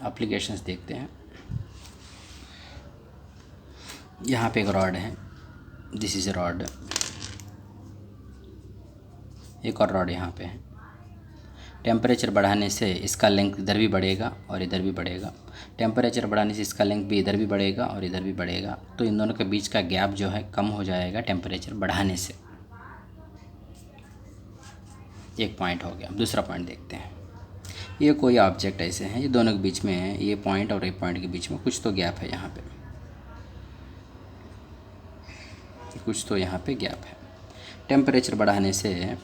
Applications देखते हैं। यहाँ पे एक रॉड है, दिस इज़ रॉड, एक और रॉड यहाँ पे है। टेम्परेचर बढ़ाने से इसका लेंथ इधर भी बढ़ेगा और इधर भी बढ़ेगा। टेम्परेचर बढ़ाने से इसका लेंथ भी इधर भी बढ़ेगा और इधर भी बढ़ेगा। तो इन दोनों के बीच का गैप जो है कम हो जाएगा टेम्परेचर बढ़ाने से। एक पॉइंट हो गया। दूसरा पॉइंट देखते हैं। ये कोई ऑब्जेक्ट ऐसे हैं, ये दोनों के बीच में है, ये पॉइंट और ये पॉइंट के बीच में कुछ तो गैप है यहाँ पे, कुछ तो यहाँ पे गैप है। टेम्परेचर बढ़ाने से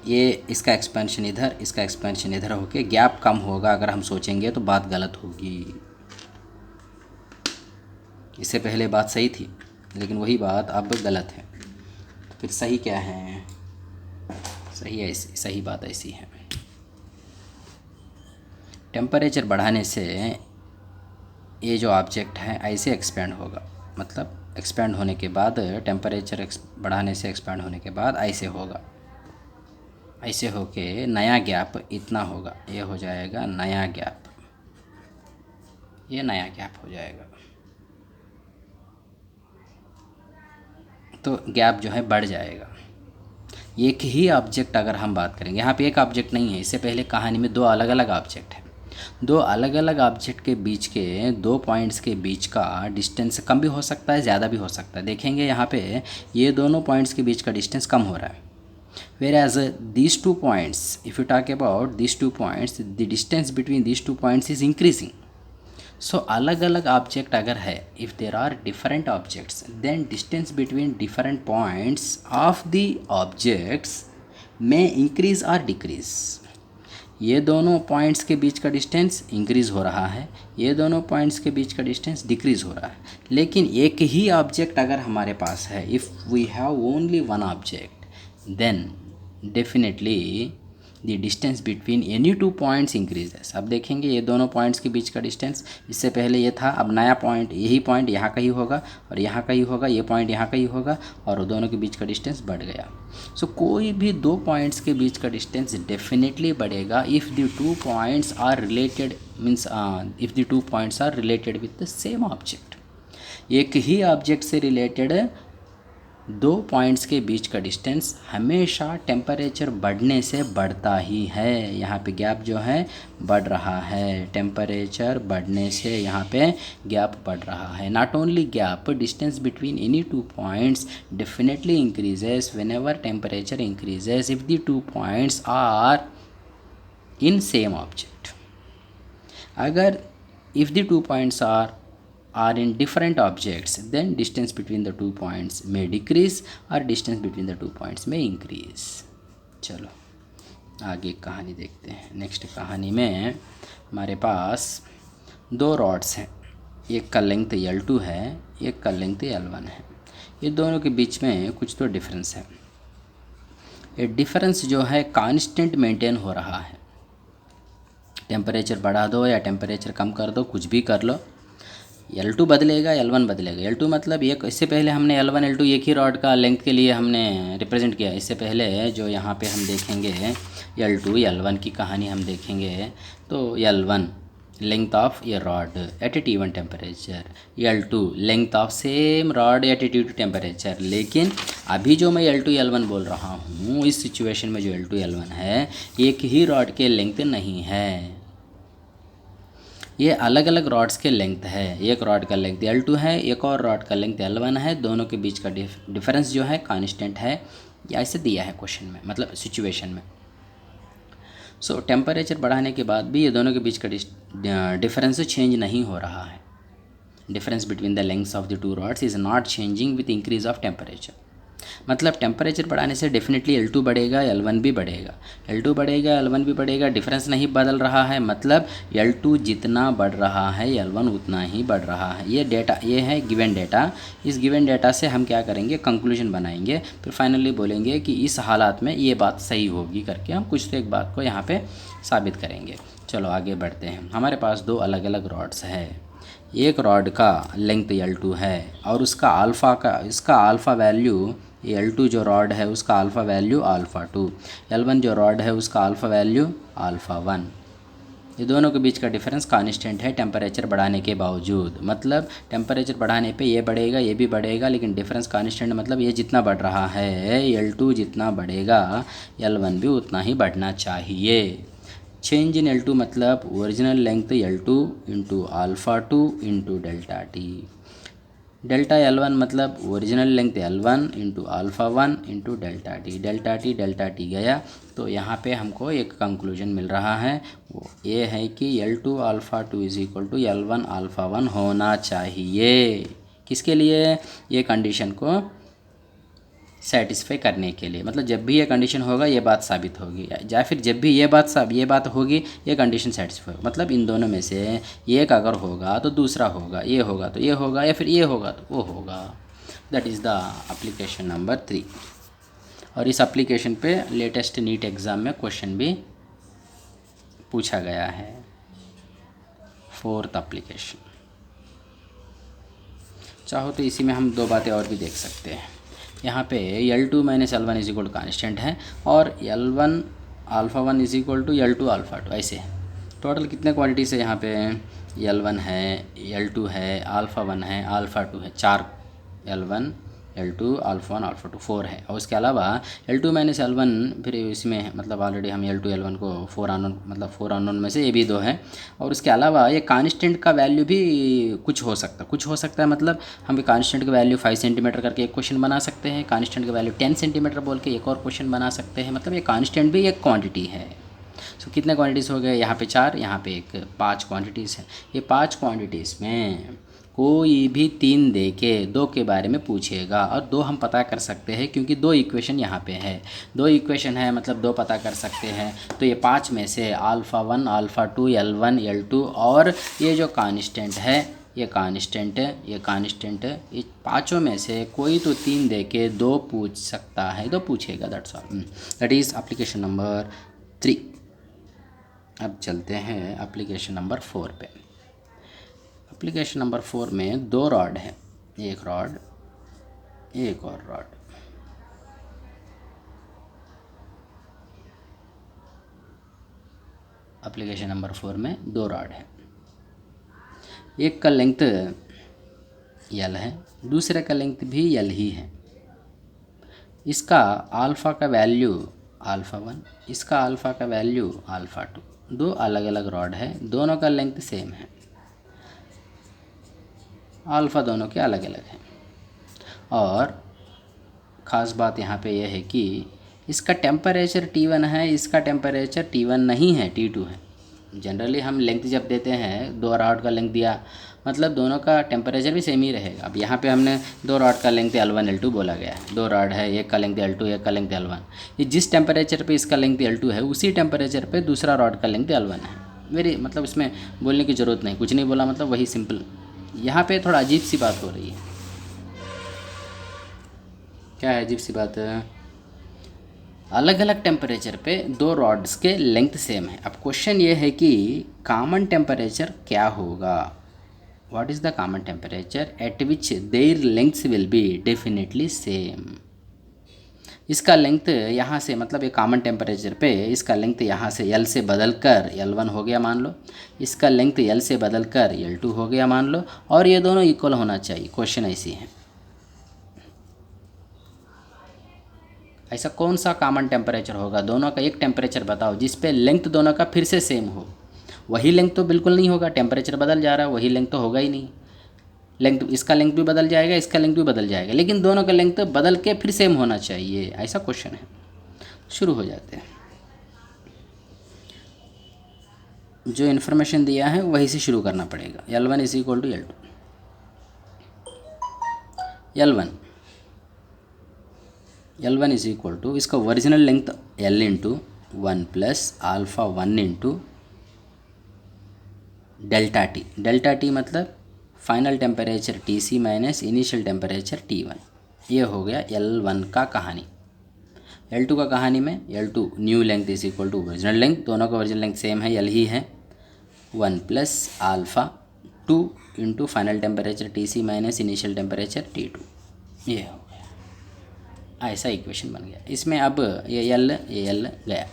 ये इसका एक्सपेंशन इधर, इसका एक्सपेंशन इधर होके गैप कम होगा। अगर हम सोचेंगे तो बात गलत होगी। इससे पहले बात सही थी, लेकिन वही बात अब गलत है। तो फिर सही क्या है? सही बात ऐसी है, टेम्परेचर बढ़ाने से ये जो ऑब्जेक्ट है ऐसे एक्सपेंड होगा। मतलब एक्सपेंड होने के बाद, टेम्परेचर बढ़ाने से एक्सपेंड होने के बाद ऐसे होगा, ऐसे होके नया गैप इतना होगा, ये हो जाएगा नया गैप, ये नया गैप हो जाएगा। तो गैप जो है बढ़ जाएगा। एक ही ऑब्जेक्ट अगर हम बात करेंगे, यहाँ पे एक ऑब्जेक्ट नहीं है, इससे पहले कहानी में दो अलग अलग ऑब्जेक्ट हैं। दो अलग अलग ऑब्जेक्ट के बीच के दो पॉइंट्स के बीच का डिस्टेंस कम भी हो सकता है, ज़्यादा भी हो सकता है। देखेंगे यहाँ पे ये दोनों पॉइंट्स के बीच का डिस्टेंस कम हो रहा है। whereas these two points, if you talk about these two points, the distance between these two points is increasing. So अलग अलग ऑब्जेक्ट अगर है, if there are different objects, then distance between different points of the objects may increase or decrease. ये दोनों points के बीच का distance increase हो रहा है, ये दोनों पॉइंट्स के बीच का डिस्टेंस डिक्रीज़ हो रहा है। लेकिन एक ही ऑब्जेक्ट अगर हमारे पास है, if we have only one object, then definitely the distance between any two points increases. अब देखेंगे ये दोनों पॉइंट्स के बीच का डिस्टेंस, इससे पहले ये था, अब नया पॉइंट, यही पॉइंट यहाँ का ही होगा और यहाँ का ही होगा, ये पॉइंट यहाँ का ही होगा और दोनों के बीच का डिस्टेंस बढ़ गया। सो कोई भी दो पॉइंट्स के बीच का डिस्टेंस डेफिनेटली बढ़ेगा if the two points are related, means if the two points are related with the same object. एक ही ऑब्जेक्ट से रिलेटेड दो पॉइंट्स के बीच का डिस्टेंस हमेशा टेम्परेचर बढ़ने से बढ़ता ही है। यहाँ पे गैप जो है बढ़ रहा है, टेम्परेचर बढ़ने से यहाँ पे गैप बढ़ रहा है। Not only gap, distance between any two points definitely increases whenever temperature increases if the two points are in same object. अगर if the two points are in different objects, then distance between the two points may decrease or distance between the two points may increase. चलो आगे कहानी देखते हैं। Next कहानी में हमारे पास दो रॉड्स हैं, एक का लेंथ L2 है, एक का लेंथ L1 है। ये दोनों के बीच में कुछ तो डिफरेंस है। ये डिफरेंस जो है कांस्टेंट मेंटेन हो रहा है। टेम्परेचर बढ़ा दो या टेम्परेचर कम कर दो, कुछ भी कर लो, L2 बदलेगा, L1 बदलेगा। L2 मतलब ये, इससे पहले हमने L1 L2 एक ही रॉड का लेंथ के लिए हमने रिप्रेजेंट किया। इससे पहले जो यहाँ पे हम देखेंगे L2 L1 की कहानी हम देखेंगे, तो L1 लेंथ ऑफ ये rod at a T1 temperature, L2 length of same rod at a T2 temperature. लेकिन अभी जो मैं L2 L1 बोल रहा हूँ, इस सिचुएशन में जो L2 L1 है, एक ही रॉड के लेंथ नहीं है, ये अलग अलग रॉड्स के लेंथ है। एक रॉड का लेंथ L2 है, एक और रॉड का लेंथ L1 है। दोनों के बीच का डिफरेंस जो है कांस्टेंट है, या ऐसे दिया है क्वेश्चन में, मतलब सिचुएशन में। सो टेम्परेचर बढ़ाने के बाद भी ये दोनों के बीच का डिफरेंस चेंज नहीं हो रहा है। Difference between the lengths of the two rods is not changing with increase of temperature. मतलब टेम्परेचर बढ़ाने से डेफिनेटली L2 बढ़ेगा, L1 भी बढ़ेगा, L2 बढ़ेगा, L1 भी बढ़ेगा, डिफरेंस नहीं बदल रहा है। मतलब L2 जितना बढ़ रहा है L1 उतना ही बढ़ रहा है। ये डेटा, ये है गिवन डेटा। इस गिवन डेटा से हम क्या करेंगे, कंक्लूजन बनाएंगे, फिर फाइनली बोलेंगे कि इस हालात में ये बात सही होगी करके हम कुछ तो एक बात को यहाँ पे साबित करेंगे। चलो आगे बढ़ते हैं। हमारे पास दो अलग अलग रॉड्स है। एक रॉड का लेंथ L2 है और उसका इसका अल्फ़ा वैल्यू, L2 जो रॉड है उसका अल्फ़ा वैल्यू α2, L1 जो रॉड है उसका अल्फ़ा वैल्यू α1। ये दोनों के बीच का डिफरेंस कांस्टेंट है टेम्परेचर बढ़ाने के बावजूद। मतलब टेम्परेचर बढ़ाने पे ये बढ़ेगा, ये भी बढ़ेगा, लेकिन डिफरेंस कांस्टेंट मतलब ये जितना बढ़ रहा है L2 जितना बढ़ेगा L1 भी उतना ही बढ़ना चाहिए। चेंज इन L2 मतलब original length L2 into alpha 2 into delta T. Delta L1 मतलब original length L1 into alpha 1 into delta T गया। तो यहाँ पे हमको एक कंक्लूजन मिल रहा है, वो ये है कि L2 alpha 2 is equal to L1 alpha 1 होना चाहिए। किसके लिए? ये कंडीशन को सेटिस्फाई करने के लिए। मतलब जब भी ये कंडीशन होगा ये बात साबित होगी, या फिर जब भी ये बात होगी ये कंडीशन सेटिस्फाई होगा। मतलब इन दोनों में से एक अगर होगा तो दूसरा होगा, ये होगा तो ये होगा, या फिर ये होगा तो वो होगा। That is the application number 3। और इस एप्लीकेशन पे लेटेस्ट नीट एग्ज़ाम में क्वेश्चन भी पूछा गया है। 4th application. चाहो तो इसी में हम दो बातें और भी देख सकते हैं। यहाँ पे L2 minus L1 is equal to constant है, और L1 alpha 1 is equal to L2 alpha 2। ऐसे टोटल कितने क्वांटिटीज़ है यहाँ पे? L1 है, L2 है, अल्फ़ा 1 है, अल्फ़ा 2 है। 4 L1 L2 अल्फ़ा 1 अल्फ़ा 2 4 है। और उसके अलावा L2 माइनस L1 फिर इसमें मतलब ऑलरेडी हम L2 L1 को 4 अननोन, मतलब 4 अननोन में से ये भी 2 है। और उसके अलावा ये कांस्टेंट का वैल्यू भी कुछ हो सकता है। मतलब हम कांस्टेंट का वैल्यू 5 सेंटीमीटर करके एक क्वेश्चन बना सकते हैं, कांस्टेंट का वैल्यू 10 सेंटीमीटर बोल के एक और क्वेश्चन बना सकते हैं। मतलब ये कांस्टेंट भी एक क्वांटिटी है। सो कितने क्वांटिटीज़ हो गए? यहाँ पे 4, यहाँ पे एक 5 क्वांटिटीज़ है। ये 5 क्वांटिटीज़ में कोई भी 3 दे के 2 के बारे में पूछेगा, और 2 हम पता कर सकते हैं क्योंकि 2 इक्वेशन यहाँ पे है। 2 इक्वेशन है मतलब 2 पता कर सकते हैं। तो ये 5 में से अल्फ़ा 1 अल्फ़ा 2 L1 L2 और ये जो कांस्टेंट है ये पाँचों में से कोई तो 3 दे के 2 पूछ सकता है, 2 पूछेगा। That's all. That is application number 3। अब चलते हैं एप्लीकेशन नंबर 4 पे। एप्लीकेशन नंबर 4 में 2 रॉड है, एक रॉड एक और रॉड। एप्लीकेशन नंबर 4 में 2 रॉड है, एक का लेंथ L है, दूसरे का लेंथ भी L ही है। इसका अल्फ़ा का वैल्यू अल्फ़ा 1, इसका अल्फ़ा का वैल्यू अल्फ़ा 2। 2 अलग अलग रॉड है, दोनों का लेंथ सेम है, अल्फ़ा दोनों के अलग अलग हैं। और ख़ास बात यहाँ पे यह है कि इसका टेम्परेचर T1 है, इसका टेम्परेचर T1 नहीं है, T2 है। जनरली हम लेंथ जब देते हैं, 2 रॉड का लेंथ दिया मतलब दोनों का टेम्परेचर भी सेम ही रहेगा। अब यहाँ पे हमने 2 रॉड का लेंथ L1 L2 बोला गया है। 2 रॉड है, एक का लेंथ L2 एक का लेंथ L1। ये जिस टेम्परेचर पे इसका लेंथ L2 है उसी टेम्परेचर पे दूसरा रॉड का लेंथ L1 है। मेरी मतलब इसमें बोलने की ज़रूरत नहीं, कुछ नहीं बोला, मतलब वही सिंपल। यहाँ पे थोड़ा अजीब सी बात हो रही है। क्या है अजीब सी बात? अलग अलग टेम्परेचर पे 2 रॉड्स के लेंथ सेम है। अब क्वेश्चन ये है कि कॉमन टेम्परेचर क्या होगा? What is the common temperature at which their lengths will be definitely same. इसका लेंथ यहाँ से मतलब ये कॉमन टेम्परेचर पे इसका लेंथ यहाँ से L से बदल कर L1 हो गया मान लो, इसका लेंथ L से बदल कर L2 हो गया मान लो, और ये दोनों इक्वल होना चाहिए। क्वेश्चन ऐसी है, ऐसा कौन सा कॉमन टेम्परेचर होगा? दोनों का एक टेम्परेचर बताओ जिस पे लेंथ दोनों का फिर से सेम हो। वही लेंथ तो बिल्कुल नहीं होगा, टेम्परेचर बदल जा रहा है, वही लेंथ तो होगा ही नहीं। लेंथ, इसका लेंथ भी बदल जाएगा, इसका लेंथ भी बदल जाएगा, लेकिन दोनों का लेंथ बदल के फिर सेम होना चाहिए, ऐसा क्वेश्चन है। शुरू हो जाते हैं। जो इन्फॉर्मेशन दिया है वहीं से शुरू करना पड़ेगा। L1 is equal to L2। L1 is equal to इसका original length L into 1 plus alpha 1 into delta T. Delta T मतलब final temperature TC minus initial temperature T1। ये हो गया L1 का कहानी। L2 का कहानी में L2 new length is equal to original length, दोनों का ओरिजिनल लेंथ सेम है, L ही है, 1 plus alpha 2 into final temperature TC minus initial temperature T2। ये हो गया, ऐसा इक्वेशन बन गया। इसमें अब ये L गया,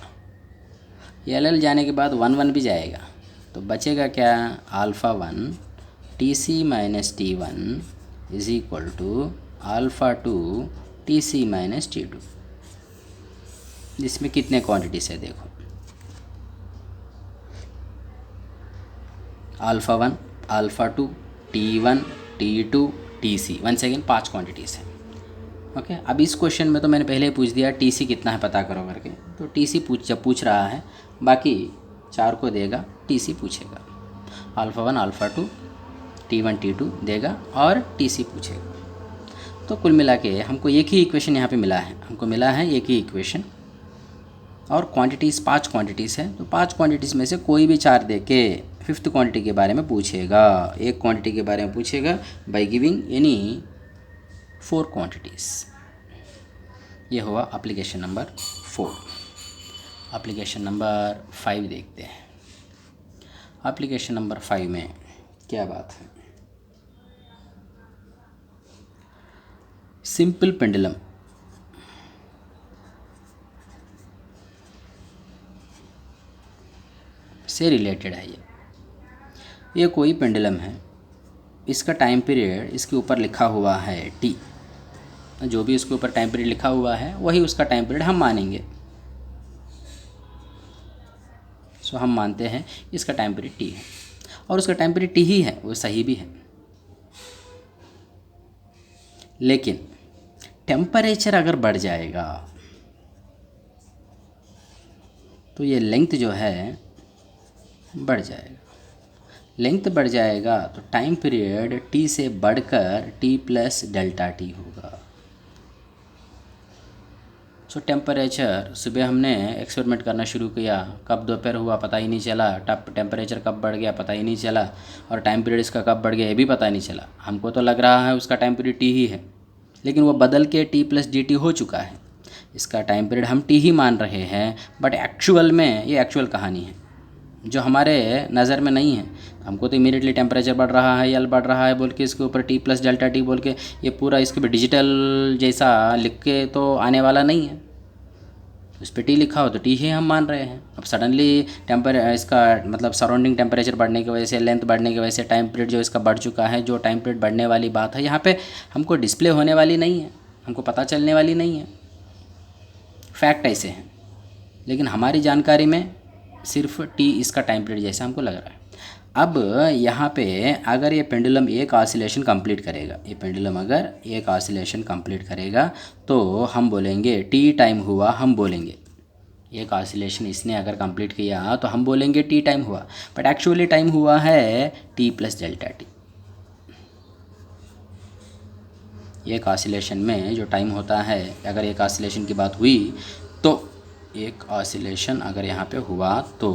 L जाने के बाद 1 1 भी जाएगा, तो बचेगा क्या, alpha 1 T C minus T one is equal to alpha 2 T C minus T two. इसमें कितने क्वांटिटीज है देखो, अल्फ़ा 1 अल्फ़ा 2 टी1 टी2 T C, one second 5 quantities हैं। ओके, अब इस क्वेश्चन में तो मैंने पहले ही पूछ दिया टी सी कितना है पता करो करके, तो टी सी जब पूछ रहा है बाकी 4 को देगा, टी सी पूछेगा, अल्फ़ा 1 अल्फ़ा 2 टी1 टी2 देगा और टी सी पूछेगा। तो कुल मिला के हमको एक ही इक्वेशन यहाँ पे मिला है, हमको मिला है एक ही इक्वेशन और क्वांटिटीज़ 5 क्वांटिटीज़ है। तो 5 क्वांटिटीज़ में से कोई भी 4 दे के 5th क्वांटिटी के बारे में पूछेगा, एक क्वांटिटी के बारे में पूछेगा बाय गिविंग एनी 4 क्वांटिटीज़। ये हुआ एप्लीकेशन नंबर 4। एप्लीकेशन नंबर 5 देखते हैं। एप्लीकेशन नंबर 5 में क्या बात है, सिंपल पेंडुलम से रिलेटेड है। ये कोई पेंडुलम है, इसका टाइम पीरियड इसके ऊपर लिखा हुआ है टी, जो भी उसके ऊपर टाइम पीरियड लिखा हुआ है वही उसका टाइम पीरियड हम मानेंगे। सो हम मानते हैं इसका टाइम पीरियड टी है और उसका टाइम पीरियड टी ही है, वो सही भी है। लेकिन टेम्परेचर अगर बढ़ जाएगा तो ये लेंथ जो है बढ़ जाएगा। लेंथ बढ़ जाएगा तो टाइम पीरियड टी से बढ़कर टी प्लस डेल्टा टी होगा। सो टेम्परेचर, सुबह हमने एक्सपेरिमेंट करना शुरू किया, कब दोपहर हुआ पता ही नहीं चला, टेम्परेचर कब बढ़ गया पता ही नहीं चला, और टाइम पीरियड इसका कब बढ़ गया ये भी पता नहीं चला। हमको तो लग रहा है उसका टाइम पीरियड टी ही है, लेकिन वो बदल के टी प्लस डी टी हो चुका है। इसका टाइम पीरियड हम टी ही मान रहे हैं, बट एक्चुअल में ये एक्चुअल कहानी है जो हमारे नज़र में नहीं है। हमको तो इमीडिएटली टेम्परेचर बढ़ रहा है, यल बढ़ रहा है बोल के इसके ऊपर टी प्लस डेल्टा टी बोल के ये पूरा इसके डिजिटल जैसा लिख के तो आने वाला नहीं है। उस पर टी लिखा हो तो टी ही हम मान रहे हैं। अब सडनली इसका मतलब सराउंडिंग टेम्परेचर बढ़ने की वजह से, लेंथ बढ़ने की वजह से टाइम पीरियड जो इसका बढ़ चुका है, जो टाइम पीरियड बढ़ने वाली बात है यहाँ पे हमको डिस्प्ले होने वाली नहीं है, हमको पता चलने वाली नहीं है। फैक्ट ऐसे हैं, लेकिन हमारी जानकारी में सिर्फ टी इसका टाइम पीरियड जैसा हमको लग रहा है। अब यहाँ पे अगर ये पेंडुलम एक ऑसिलेशन कंप्लीट करेगा, ये पेंडुलम अगर एक ऑसिलेशन कंप्लीट करेगा तो हम बोलेंगे टी टाइम हुआ, हम बोलेंगे एक ऑसिलेशन इसने अगर कंप्लीट किया तो हम बोलेंगे टी टाइम हुआ, बट एक्चुअली टाइम हुआ है टी प्लस डेल्टा टी। एक ऑसिलेशन में जो टाइम होता है, अगर एक ऑसिलेशन की बात हुई तो एक ऑसिलेशन अगर यहाँ पे हुआ तो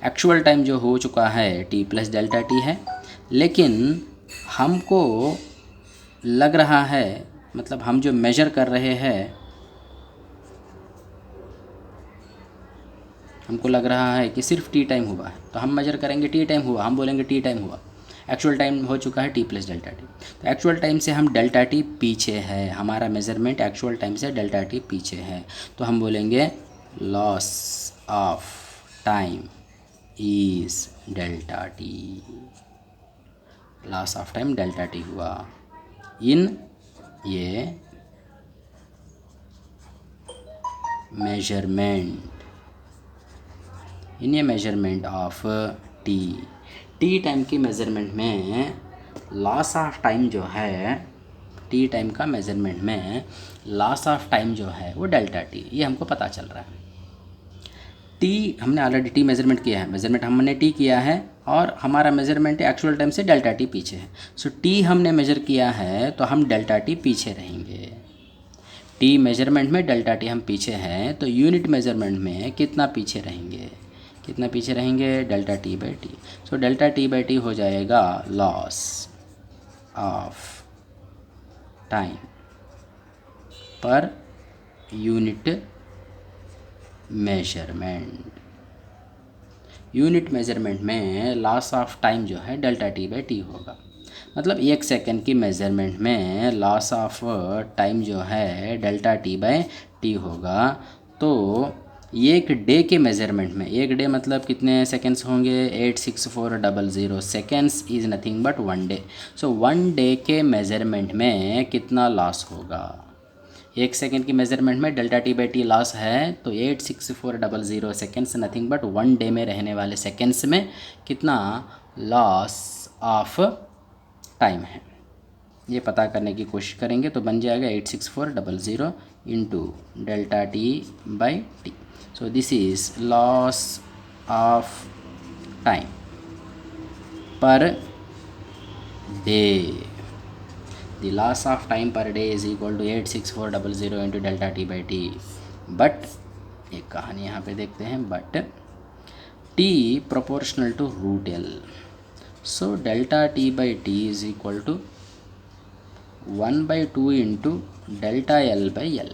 एक्चुअल टाइम जो हो चुका है टी प्लस डेल्टा टी है, लेकिन हमको लग रहा है, मतलब हम जो मेजर कर रहे हैं हमको लग रहा है कि सिर्फ टी टाइम हुआ है, तो हम मेजर करेंगे टी टाइम हुआ, हम बोलेंगे टी टाइम हुआ। एक्चुअल टाइम हो चुका है टी प्लस डेल्टा टी, तो एक्चुअल टाइम से हम डेल्टा टी पीछे है, हमारा मेजरमेंट एक्चुअल टाइम से डेल्टा टी पीछे है, तो हम बोलेंगे loss of time is delta T. Loss of time delta T हुआ इन ये measurement of T. T time की मेज़रमेंट में लॉस ऑफ टाइम जो है, टी टाइम का मेज़रमेंट में लॉस ऑफ टाइम जो है वो डेल्टा टी, ये हमको पता चल रहा है। टी हमने ऑलरेडी टी मेज़रमेंट किया है, मेज़रमेंट हमने टी किया है और हमारा मेज़रमेंट एक्चुअल टाइम से डेल्टा टी पीछे है। सो टी हमने मेज़र किया है तो हम डेल्टा टी पीछे रहेंगे। टी मेज़रमेंट में डेल्टा टी हम पीछे हैं, तो यूनिट मेज़रमेंट में कितना पीछे रहेंगे, कितना पीछे रहेंगे, delta T by T. So delta T by T हो जाएगा loss of time per unit measurement. Unit measurement में लॉस ऑफ टाइम जो है डेल्टा टी बाई टी होगा, मतलब 1 सेकेंड की मेजरमेंट में लॉस ऑफ टाइम जो है डेल्टा टी बाई टी होगा। तो एक डे के मेज़रमेंट में, एक डे मतलब कितने सेकेंड्स होंगे, 86400 seconds is nothing but 1 day. So 1 day के मेज़रमेंट में कितना लॉस होगा, 1 सेकेंड की मेज़रमेंट में delta T by T loss है, तो 86400 सेकेंड्स नथिंग बट 1 डे में रहने वाले सेकेंड्स में कितना लॉस ऑफ टाइम है, ये पता करने की कोशिश करेंगे। तो बन जाएगा 86400 into delta T by T. So this is loss of time per day. The loss of time per day is equal to 86400 into delta T by T. But एक कहानी यहाँ पे देखते हैं, but T proportional to root L, so delta T by T is equal to 1/2 into delta L by L,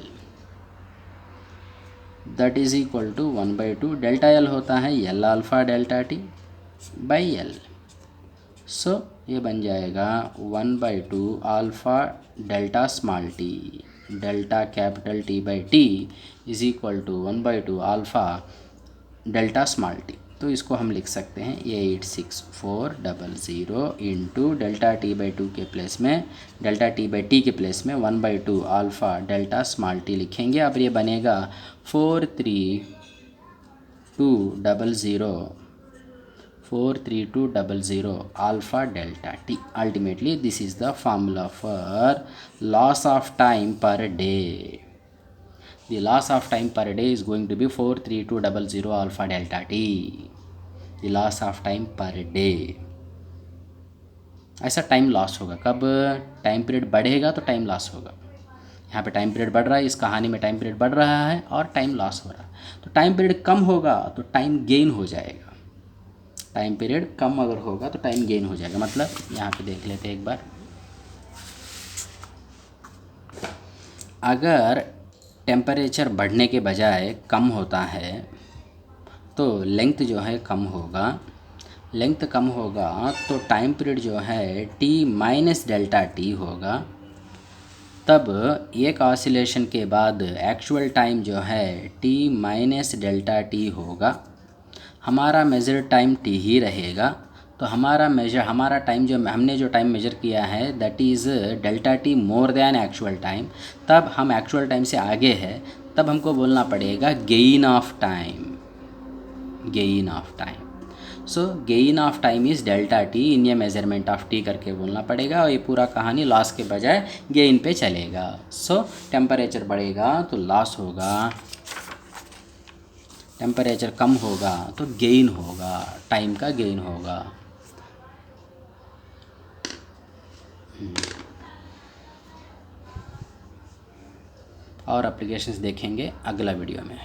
that is equal to 1/2। Delta L होता है L alpha delta T by L, so ये बन जाएगा 1/2 alpha delta small T, delta capital T by T is equal to 1/2 alpha delta small T. तो इसको हम लिख सकते हैं 86400 into delta T by two के प्लेस में, डेल्टा टी बाई टी के प्लेस में 1/2 अल्फ़ा डेल्टा स्मॉल टी लिखेंगे। अब ये बनेगा 43200 alpha delta T. Ultimately this is the formula for loss of time per day. The loss of time per day is going to be 43200 alpha delta t. The loss of time per day. ऐसा time loss होगा कब, time period बढ़ेगा तो time loss होगा। यहाँ पे time period बढ़ रहा है, इस कहानी में टाइम पीरियड बढ़ रहा है और टाइम लॉस हो रहा है। तो टाइम पीरियड कम होगा तो टाइम गेन हो जाएगा, टाइम पीरियड कम अगर होगा तो टाइम गेन हो जाएगा। मतलब यहाँ पे देख लेते हैं एक बार, अगर टेम्परेचर बढ़ने के बजाय कम होता है तो लेंथ जो है कम होगा, लेंथ कम होगा तो टाइम पीरियड जो है टी माइनस डेल्टा टी होगा। तब एक ऑसिलेशन के बाद एक्चुअल टाइम जो है टी माइनस डेल्टा टी होगा। हमारा मेजर टाइम टी ही रहेगा, तो हमारा टाइम जो हमने जो टाइम मेजर किया है that is delta T more than actual time. तब हम एक्चुअल टाइम से आगे है, तब हमको बोलना पड़ेगा gain of time, gain of time. So gain of time is delta T in A measurement of T करके बोलना पड़ेगा, और ये पूरा कहानी लॉस के बजाय गेन पे चलेगा। सो टेम्परेचर बढ़ेगा तो लॉस होगा, टेम्परेचर कम होगा तो गेन होगा, टाइम का गेन होगा। और एप्लीकेशंस देखेंगे अगला वीडियो में।